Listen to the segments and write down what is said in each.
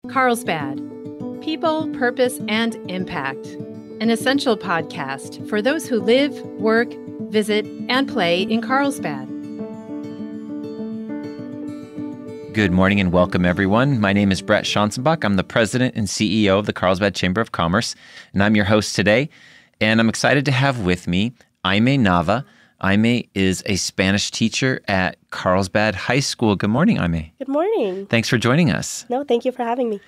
Carlsbad, People, Purpose, and Impact, an essential podcast for those who live, work, visit, and play in Carlsbad. Good morning and welcome, everyone. My name is Brett Schanzenbach. I'm the president and CEO of the Carlsbad Chamber of Commerce, and I'm your host today. And I'm excited to have with me Aimee Nava. Aimee is a Spanish teacher at Carlsbad High School. Good morning, Aimee. Good morning. Thanks for joining us. No, thank you for having me.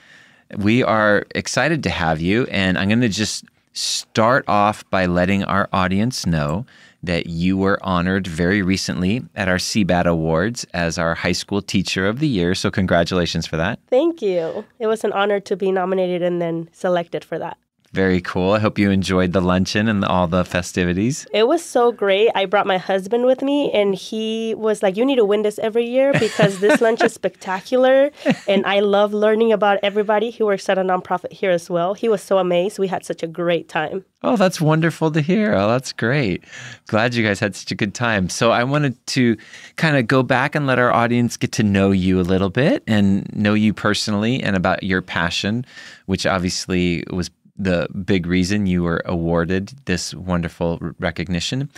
We are excited to have you, and I'm going to just start off by letting our audience know that you were honored very recently at our CBAD Awards as our High School Teacher of the Year, so congratulations for that. Thank you. It was an honor to be nominated and then selected for that. Very cool. I hope you enjoyed the luncheon and all the festivities. It was so great. I brought my husband with me, and he was like, you need to win this every year because this lunch is spectacular, and I love learning about everybody. He works at a nonprofit here as well. He was so amazed. We had such a great time. Oh, that's wonderful to hear. Oh, that's great. Glad you guys had such a good time. So I wanted to kind of go back and let our audience get to know you a little bit and know you personally and about your passion, which obviously was the big reason you were awarded this wonderful recognition.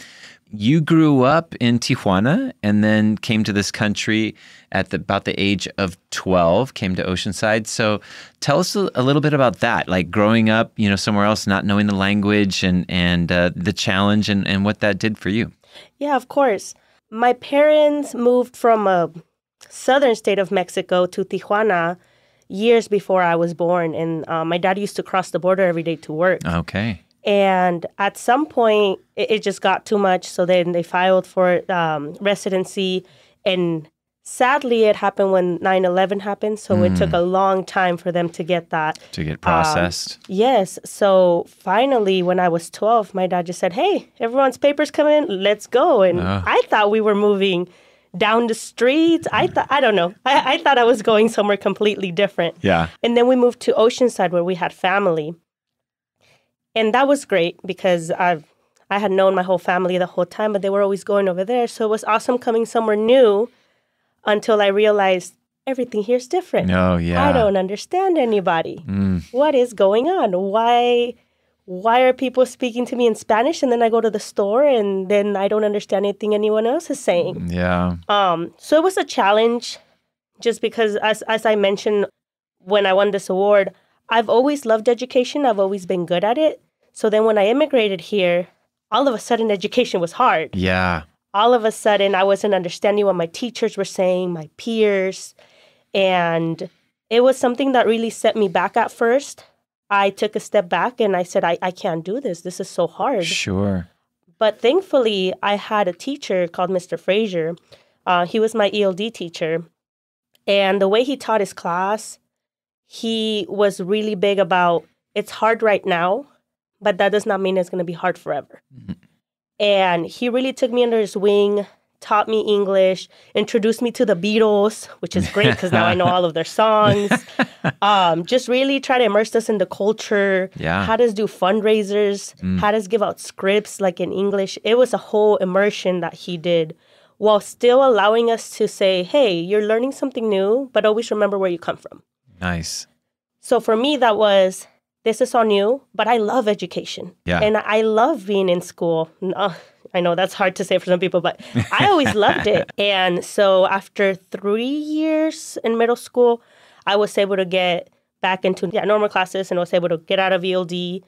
You grew up in Tijuana and then came to this country at about the age of 12, came to Oceanside. So tell us a little bit about that, like growing up, somewhere else, not knowing the language and the challenge and what that did for you. Yeah, of course. My parents moved from a southern state of Mexico to Tijuana years before I was born. And my dad used to cross the border every day to work. Okay. And at some point, it just got too much. So then they filed for residency. And sadly, it happened when 9/11 happened. So it took a long time for them to get that. To get processed. Yes. So finally, when I was 12, my dad just said, hey, everyone's papers come in. Let's go. And I thought we were moving down the street. I don't know. I thought I was going somewhere completely different. Yeah. And then we moved to Oceanside where we had family. And that was great because I had known my whole family the whole time, but they were always going over there. So it was awesome coming somewhere new until I realized everything here's different. Oh, yeah. I don't understand anybody. What is going on? Why are people speaking to me in Spanish and then I go to the store and then I don't understand anything anyone else is saying? Yeah. So it was a challenge just because, as I mentioned, when I won this award, I've always loved education. I've always been good at it. So then when I immigrated here, all of a sudden education was hard. Yeah. All of a sudden I wasn't understanding what my teachers were saying, my peers. And it was something that really set me back at first. I took a step back and I said, I can't do this. This is so hard. Sure. But thankfully, I had a teacher called Mr. Frazier. He was my ELD teacher. And the way he taught his class, he was really big about, it's hard right now, but that does not mean it's going to be hard forever. Mm-hmm. And he really took me under his wing, taught me English, introduced me to the Beatles, which is great because now I know all of their songs. Just really try to immerse us in the culture, how to do fundraisers, how to give out scripts like in English. It was a whole immersion that he did while still allowing us to say, hey, you're learning something new, but always remember where you come from. Nice. So for me, that was, this is all new, but I love education. Yeah. And I love being in school. I know that's hard to say for some people, but I always loved it. And so after 3 years in middle school, I was able to get back into normal classes and was able to get out of ELD.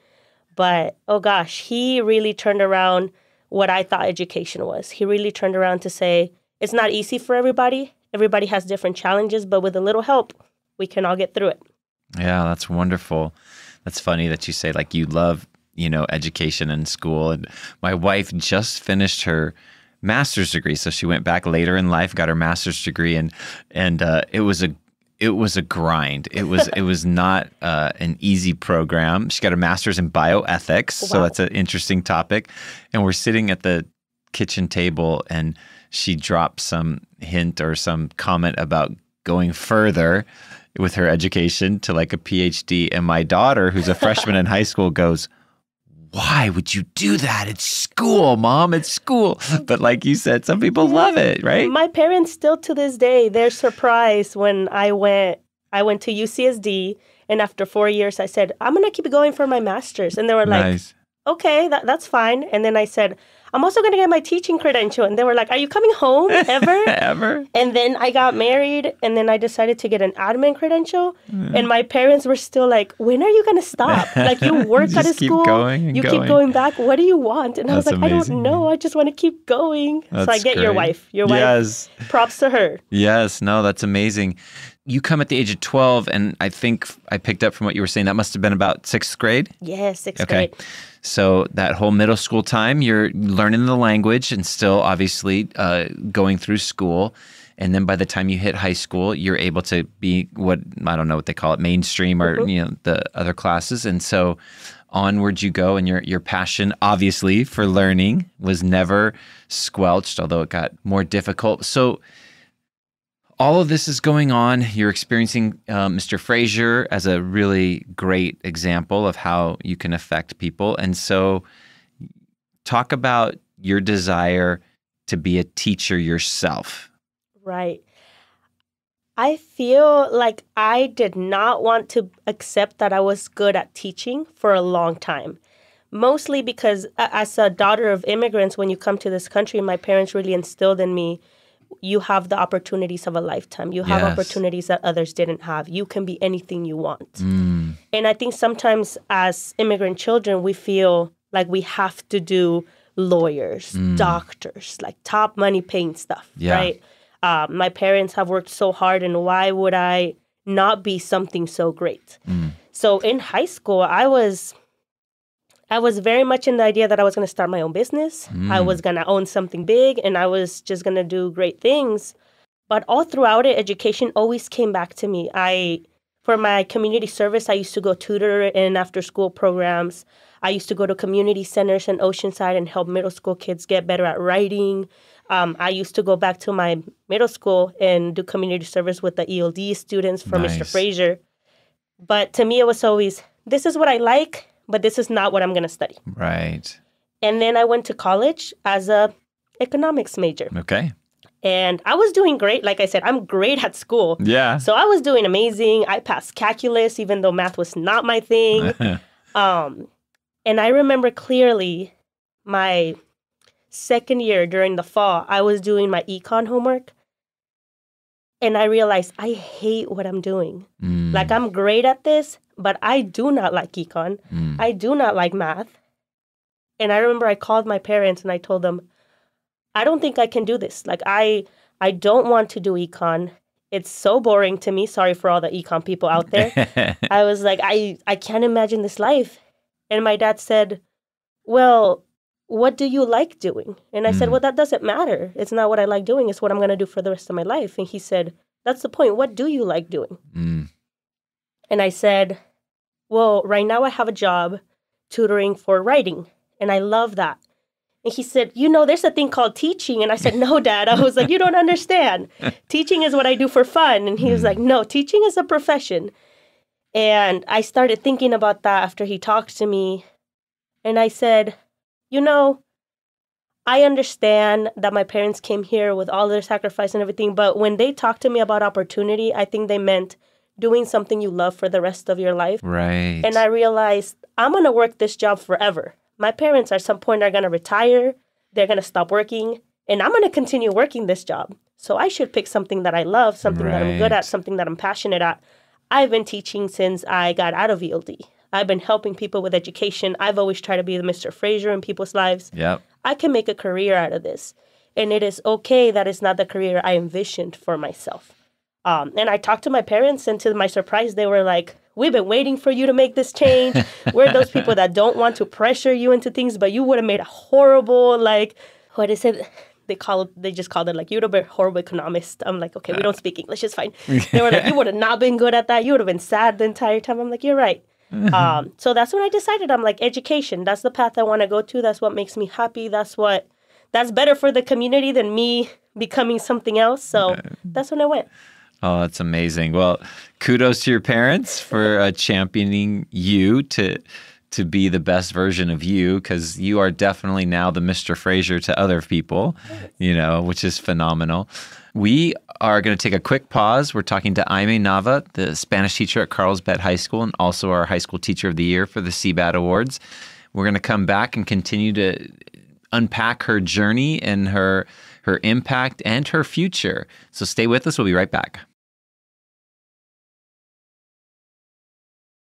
But, oh gosh, he really turned around what I thought education was. He really turned around to say, it's not easy for everybody. Everybody has different challenges, but with a little help, we can all get through it. Yeah, that's wonderful. That's funny that you say like you love education and school. And my wife just finished her master's degree. So she went back later in life, got her master's degree, and it was a grind. It was not an easy program. She got a master's in bioethics. Wow. So that's an interesting topic. And we're sitting at the kitchen table and she dropped some hint or some comment about going further with her education to like a PhD. And my daughter, who's a freshman in high school, goes, why would you do that? It's school, Mom. It's school. But like you said, some people love it, right? My parents still to this day, they're surprised when I I went to UCSD, and after 4 years, I said, I'm going to keep going for my master's. And they were like, Nice. okay, that's fine. And then I said, I'm also going to get my teaching credential. And they were like, are you coming home ever? Ever? And then I got married, and then I decided to get an admin credential. And my parents were still like, when are you going to stop? Like, you work Just out of keep school, going and you going. keep going back. What do you want? And I was That's like, I amazing. don't know. I just want to keep going. So I That's get your great. wife. Your wife, Yes. props to her. Yes. No, that's amazing. You come at the age of 12, and I think I picked up from what you were saying, that must have been about 6th grade? Yes, sixth Okay. grade. So that whole middle school time, you're learning the language and still obviously going through school. And then by the time you hit high school, you're able to be what, I don't know what they call it, mainstream or, the other classes. And so onward you go, and your passion, obviously, for learning was never squelched, although it got more difficult. So all of this is going on. You're experiencing Mr. Fraser as a really great example of how you can affect people. And so talk about your desire to be a teacher yourself. Right. I feel like I did not want to accept that I was good at teaching for a long time. Mostly because as a daughter of immigrants, when you come to this country, my parents really instilled in me, you have the opportunities of a lifetime. You have Yes. opportunities that others didn't have. You can be anything you want. And I think sometimes as immigrant children, we feel like we have to do lawyers, doctors, like top money paying stuff, Yeah. right? My parents have worked so hard, and why would I not be something so great? So in high school, I was very much in the idea that I was going to start my own business. I was going to own something big, and I was just going to do great things. But all throughout it, education always came back to me. For my community service, I used to go tutor in after-school programs. I used to go to community centers in Oceanside and help middle school kids get better at writing. I used to go back to my middle school and do community service with the ELD students for Mr. Nice. Fraser. But to me, it was always, this is what I like, but this is not what I'm going to study. Right. And then I went to college as a economics major. Okay. And I was doing great. Like I said, I'm great at school. Yeah. So I was doing amazing. I passed calculus, even though math was not my thing. And I remember clearly my second year during the fall, I was doing my econ homework. And I realized I hate what I'm doing. Like, I'm great at this, but I do not like econ. I do not like math. And I remember I called my parents and I told them, I don't think I can do this. Like, I don't want to do econ. It's so boring to me. Sorry for all the econ people out there. I was like, I can't imagine this life. And my dad said, well, what do you like doing? And I said, well, that doesn't matter. It's not what I like doing. It's what I'm going to do for the rest of my life. And he said, that's the point. What do you like doing? And I said, well, right now I have a job tutoring for writing, and I love that. And he said, there's a thing called teaching. And I said, no, Dad. I was like, you don't understand. Teaching is what I do for fun. And he was like, no, teaching is a profession. And I started thinking about that after he talked to me. And I said, I understand that my parents came here with all their sacrifice and everything, but when they talked to me about opportunity, I think they meant doing something you love for the rest of your life. Right. And I realized I'm going to work this job forever. My parents at some point are going to retire, they're going to stop working, and I'm going to continue working this job. So I should pick something that I love, something that I'm good at, something that I'm passionate at. I've been teaching since I got out of ELD. I've been helping people with education. I've always tried to be the Mr. Fraser in people's lives. Yep. I can make a career out of this. And it is okay that it's not the career I envisioned for myself. And I talked to my parents, and to my surprise, they were like, we've been waiting for you to make this change. We're those people that don't want to pressure you into things, but you would have made a horrible, what is it? They just called it you'd have been a horrible economist. I'm like, okay, we don't speak English, it's fine. They were like, you would have not been good at that. You would have been sad the entire time. I'm like, you're right. So that's when I decided, I'm like, education, that's the path I want to go to. That's what makes me happy. That's better for the community than me becoming something else. So that's when I went. Oh, that's amazing. Well, kudos to your parents for championing you to be the best version of you, because you are definitely now the Mr. Fraser to other people, which is phenomenal. We are going to take a quick pause. We're talking to Aimee Nava, the Spanish teacher at Carlsbad High School and also our High School Teacher of the Year for the CBAD Awards. We're going to come back and continue to unpack her journey and her impact and her future. So stay with us. We'll be right back.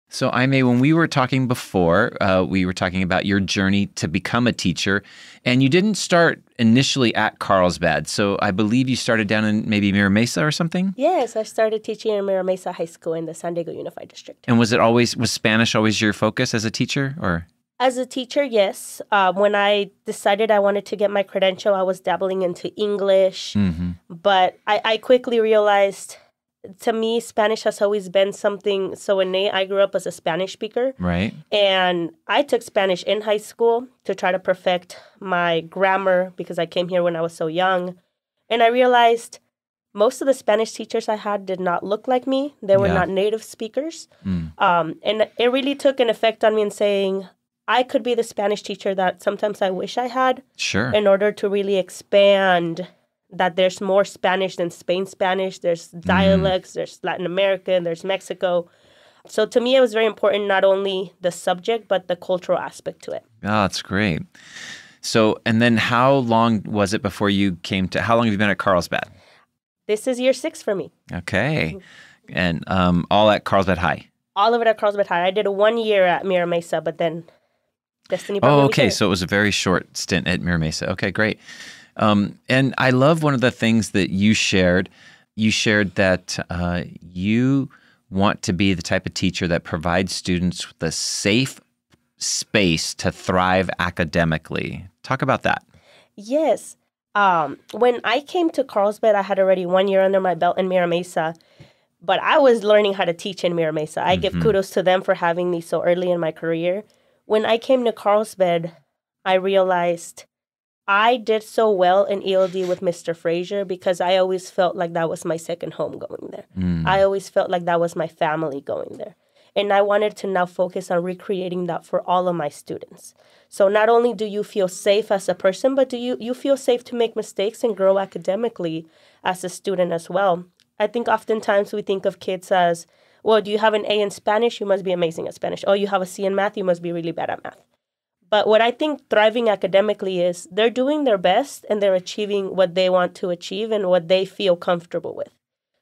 So, Aimee, when we were talking before, we were talking about your journey to become a teacher, and you didn't start initially at Carlsbad. So I believe you started down in maybe Mira Mesa or something? Yes, I started teaching in Mira Mesa High School in the San Diego Unified District. And was Spanish always your focus as a teacher, or? As a teacher, yes. When I decided I wanted to get my credential, I was dabbling into English, but I quickly realized, to me, Spanish has always been something so innate. I grew up as a Spanish speaker. Right. And I took Spanish in high school to try to perfect my grammar because I came here when I was so young. And I realized most of the Spanish teachers I had did not look like me. They were not native speakers. And it really took an effect on me in saying, I could be the Spanish teacher that sometimes I wish I had. Sure. In order to really expand that there's more Spanish than Spain Spanish. There's dialects, there's Latin America, and there's Mexico. So to me, it was very important, not only the subject, but the cultural aspect to it. Oh, that's great. So, and then how long was it before you how long have you been at Carlsbad? This is year 6 for me. Okay. And all at Carlsbad High? All of it at Carlsbad High. I did 1 year at Mira Mesa, but then destiny brought me okay. here. So it was a very short stint at Mira Mesa. Okay, great. And I love one of the things that you shared. You shared that you want to be the type of teacher that provides students with a safe space to thrive academically. Talk about that. Yes. When I came to Carlsbad, I had already 1 year under my belt in Mira Mesa, but I was learning how to teach in Mira Mesa. I give kudos to them for having me so early in my career. When I came to Carlsbad, I realized I did so well in ELD with Mr. Frazier because I always felt like that was my second home going there. I always felt like that was my family going there. And I wanted to now focus on recreating that for all of my students. So not only do you feel safe as a person, but do you feel safe to make mistakes and grow academically as a student as well. I think oftentimes we think of kids as, well, do you have an A in Spanish? You must be amazing at Spanish. Oh, you have a C in math? You must be really bad at math. But what I think thriving academically is they're doing their best and they're achieving what they want to achieve and what they feel comfortable with.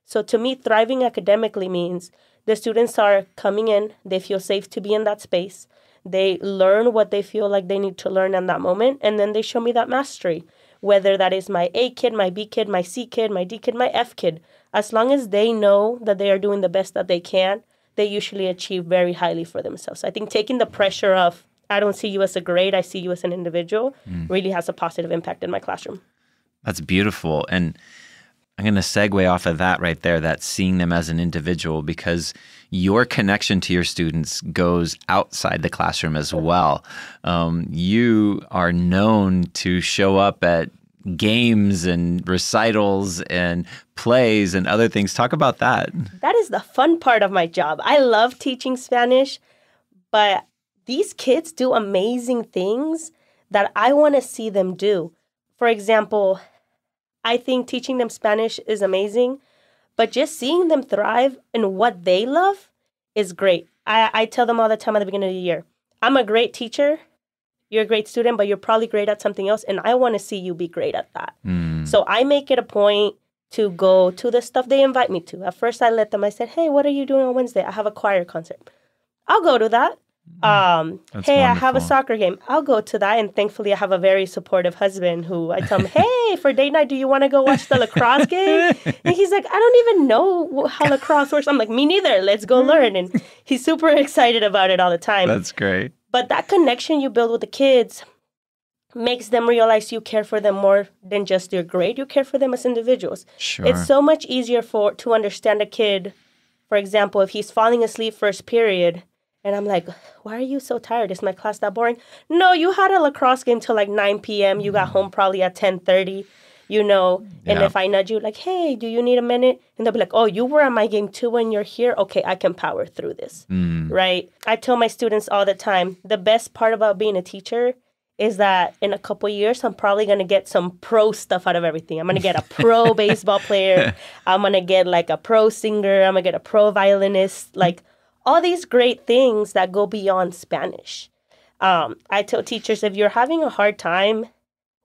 So to me, thriving academically means the students are coming in, they feel safe to be in that space, they learn what they feel like they need to learn in that moment, and then they show me that mastery. Whether that is my A kid, my B kid, my C kid, my D kid, my F kid, as long as they know that they are doing the best that they can, they usually achieve very highly for themselves. I think taking the pressure of, I don't see you as a grade, I see you as an individual, really has a positive impact in my classroom. That's beautiful. And I'm going to segue off of that right there, that seeing them as an individual, because your connection to your students goes outside the classroom as well. You are known to show up at games and recitals and plays and other things. Talk about that. That is the fun part of my job. I love teaching Spanish, but these kids do amazing things that I want to see them do. For example, I think teaching them Spanish is amazing, but just seeing them thrive in what they love is great. I tell them all the time at the beginning of the year, I'm a great teacher, you're a great student, but you're probably great at something else, and I want to see you be great at that. So I make it a point to go to the stuff they invite me to. At first I said, hey, what are you doing on Wednesday? I have a choir concert. I'll go to that. Hey, wonderful. I have a soccer game. I'll go to that. And thankfully, I have a very supportive husband who I tell him, hey, for date night, do you want to go watch the lacrosse game? And he's like, I don't even know how lacrosse works. I'm like, me neither. Let's go learn. And he's super excited about it all the time. That's great. But that connection you build with the kids makes them realize you care for them more than just their grade. You care for them as individuals. Sure. It's so much easier to understand a kid. For example, if he's falling asleep first period, and I'm like, why are you so tired? Is my class that boring? No, you had a lacrosse game till like 9 p.m. You got home probably at 10:30, And if I nudge you like, hey, do you need a minute? And they'll be like, oh, you were at my game too when you're here? Okay, I can power through this, right? I tell my students all the time, the best part about being a teacher is that in a couple years, I'm probably going to get some pro stuff out of everything. I'm going to get a pro baseball player. I'm going to get like a pro singer. I'm going to get a pro violinist. Like all these great things that go beyond Spanish. I tell teachers, if you're having a hard time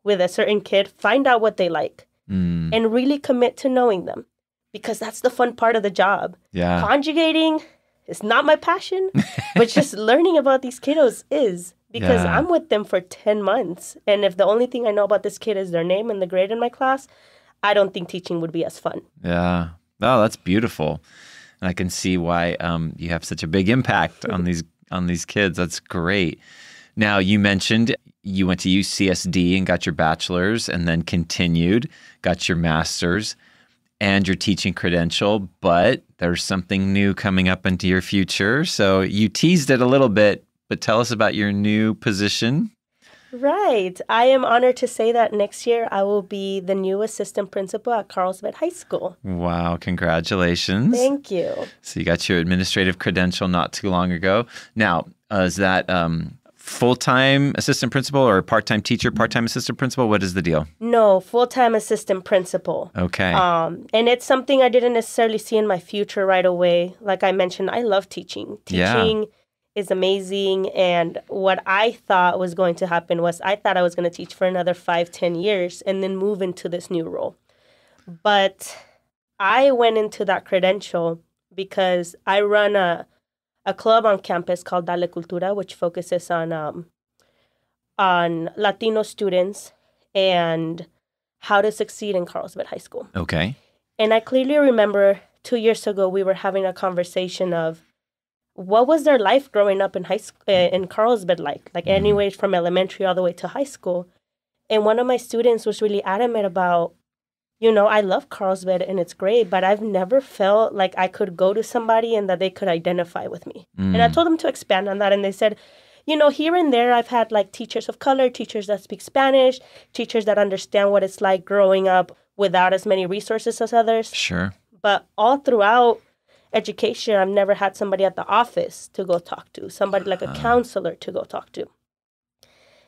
with a certain kid, find out what they like and really commit to knowing them, because that's the fun part of the job. Yeah. Conjugating is not my passion, but just learning about these kiddos is, because I'm with them for 10 months. And if the only thing I know about this kid is their name and the grade in my class, I don't think teaching would be as fun. Yeah. Oh, that's beautiful. And I can see why you have such a big impact on these kids. That's great. Now, you mentioned you went to UCSD and got your bachelor's and then continued, got your master's and your teaching credential, but there's something new coming up into your future. So you teased it a little bit, but tell us about your new position. Right. I am honored to say that next year I will be the new assistant principal at Carlsbad High School. Wow. Congratulations. Thank you. So you got your administrative credential not too long ago. Now, is that full-time assistant principal or part-time teacher, part-time assistant principal? What is the deal? No, full-time assistant principal. Okay. And it's something I didn't necessarily see in my future right away. Like I mentioned, I love teaching. Teaching is amazing. And what I thought was going to happen was I thought I was going to teach for another 5-10 years and then move into this new role. But I went into that credential because I run a club on campus called Dale Cultura, which focuses on Latino students and how to succeed in Carlsbad High School. Okay. And I clearly remember 2 years ago we were having a conversation of what was their life growing up in high school in Carlsbad like anyway from elementary all the way to high school. And one of my students was really adamant about, I love Carlsbad and it's great, but I've never felt like I could go to somebody and that they could identify with me. And I told them to expand on that. And they said, here and there, I've had like teachers of color, teachers that speak Spanish, teachers that understand what it's like growing up without as many resources as others. Sure. But all throughout education, I've never had somebody at the office to go talk to, somebody like a counselor to go talk to.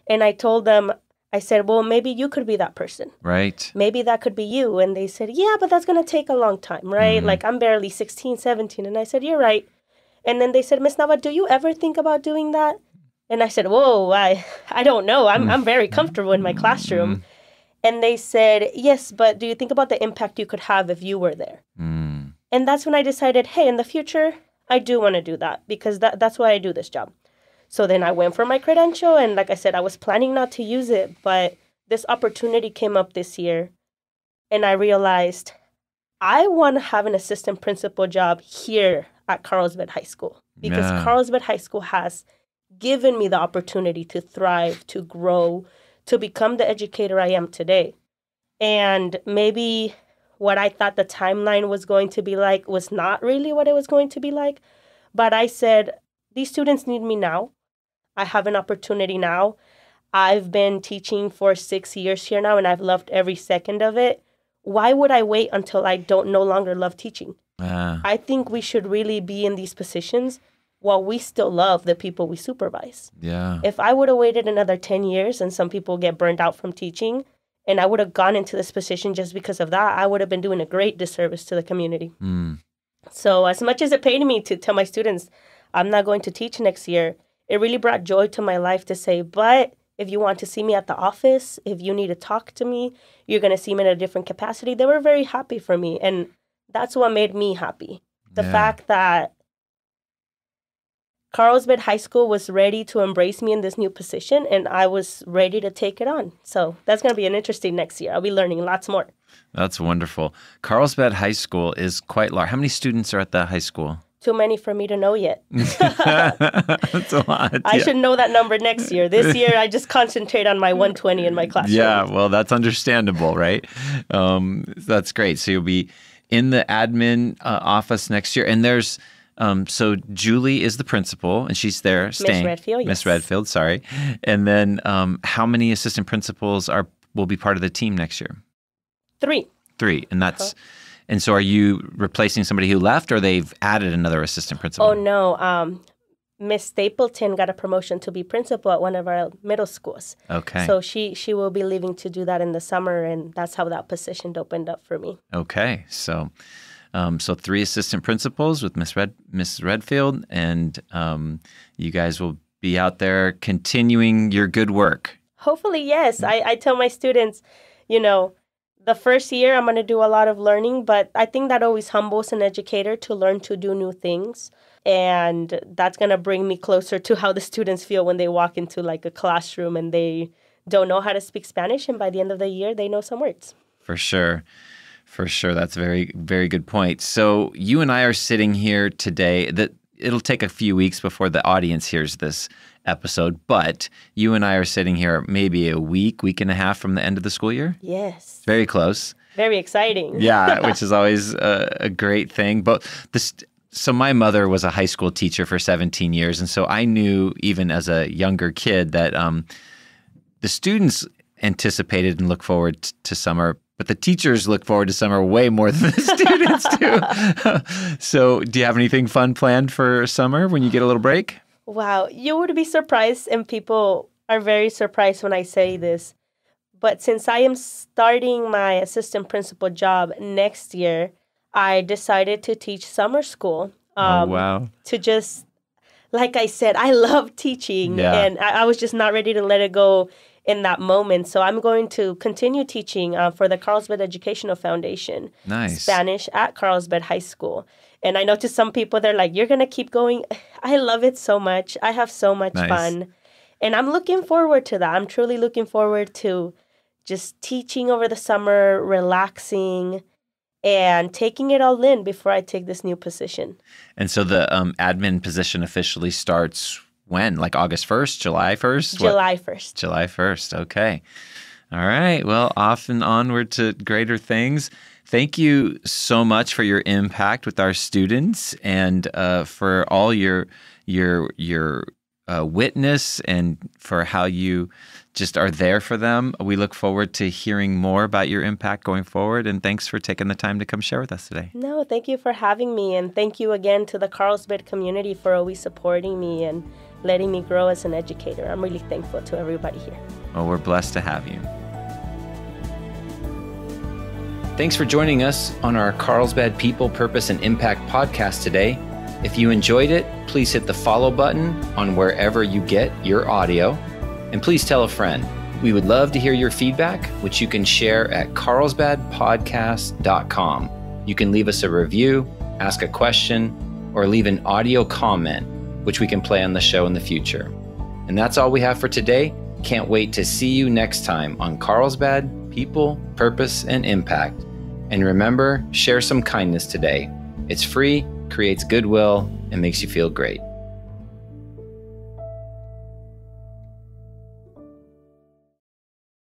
And I told them, I said, well, maybe you could be that person. Right. Maybe that could be you. And they said, yeah, but that's going to take a long time, right? Like I'm barely 16, 17. And I said, you're right. And then they said, Miss Nava, do you ever think about doing that? And I said, whoa, I don't know. I'm very comfortable in my classroom. And they said, yes, but do you think about the impact you could have if you were there? And that's when I decided, hey, in the future, I do want to do that because that's why I do this job. So then I went for my credential, and like I said, I was planning not to use it, but this opportunity came up this year, and I realized I want to have an assistant principal job here at Carlsbad High School because Carlsbad High School has given me the opportunity to thrive, to grow, to become the educator I am today. And maybe what I thought the timeline was going to be like was not really what it was going to be like, but I said, these students need me now. I have an opportunity now. I've been teaching for 6 years here now, and I've loved every second of it. Why would I wait until I don't no longer love teaching? I think we should really be in these positions while we still love the people we supervise. Yeah. If I would have waited another 10 years and some people get burned out from teaching, and I would have gone into this position just because of that, I would have been doing a great disservice to the community. So as much as it paid me to tell my students, I'm not going to teach next year, it really brought joy to my life to say, but if you want to see me at the office, if you need to talk to me, you're going to see me in a different capacity. They were very happy for me. And that's what made me happy. The fact that Carlsbad High School was ready to embrace me in this new position, and I was ready to take it on. So that's going to be an interesting next year. I'll be learning lots more. That's wonderful. Carlsbad High School is quite large. How many students are at that high school? Too many for me to know yet. That's a lot. I should know that number next year. This year, I just concentrate on my 120 in my classroom. Yeah, well, that's understandable, right? That's great. So you'll be in the admin office next year. And there's, so Julie is the principal, and she's there staying. Miss Redfield, yes. Miss Redfield, sorry. And then how many assistant principals will be part of the team next year? 3. 3, and that's... And so are you replacing somebody who left, or they've added another assistant principal? Oh, no. Miss Stapleton got a promotion to be principal at one of our middle schools. Okay. So she will be leaving to do that in the summer, and that's how that position opened up for me. Okay. So 3 assistant principals with Miss Redfield, and you guys will be out there continuing your good work. Hopefully, yes. I tell my students, the first year I'm going to do a lot of learning, but I think that always humbles an educator to learn to do new things. And that's going to bring me closer to how the students feel when they walk into like a classroom and they don't know how to speak Spanish. And by the end of the year, they know some words. For sure. That's a very, very good point. So you and I are sitting here today. It'll take a few weeks before the audience hears this episode, but you and I are sitting here maybe a week and a half from the end of the school year. Yes. Very close. Very exciting. Yeah, which is always a great thing. But so my mother was a high school teacher for 17 years. And so I knew even as a younger kid that the students anticipated and look forward to summer, but the teachers look forward to summer way more than the students do. So do you have anything fun planned for summer when you get a little break? Wow, you would be surprised, and people are very surprised when I say this. But since I am starting my assistant principal job next year, I decided to teach summer school. Oh, wow. To just, like I said, I love teaching, and I was just not ready to let it go in that moment. So I'm going to continue teaching for the Carlsbad Educational Foundation. Nice. Spanish at Carlsbad High School. And I know to some people, they're like, you're going to keep going. I love it so much. I have so much fun. And I'm looking forward to that. I'm truly looking forward to just teaching over the summer, relaxing, and taking it all in before I take this new position. And so the admin position officially starts when? Like August 1st, July 1st? July 1st. July 1st. Okay. All right. Well, off and onward to greater things. Thank you so much for your impact with our students and for all your witness and for how you just are there for them. We look forward to hearing more about your impact going forward. And thanks for taking the time to come share with us today. No, thank you for having me. And thank you again to the Carlsbad community for always supporting me and letting me grow as an educator. I'm really thankful to everybody here. Well, we're blessed to have you. Thanks for joining us on our Carlsbad People, Purpose, and Impact podcast today. If you enjoyed it, please hit the follow button on wherever you get your audio. And please tell a friend. We would love to hear your feedback, which you can share at carlsbadpodcast.com. You can leave us a review, ask a question, or leave an audio comment, which we can play on the show in the future. And that's all we have for today. Can't wait to see you next time on Carlsbad People, Purpose, and Impact. And remember, share some kindness today. It's free, creates goodwill, and makes you feel great.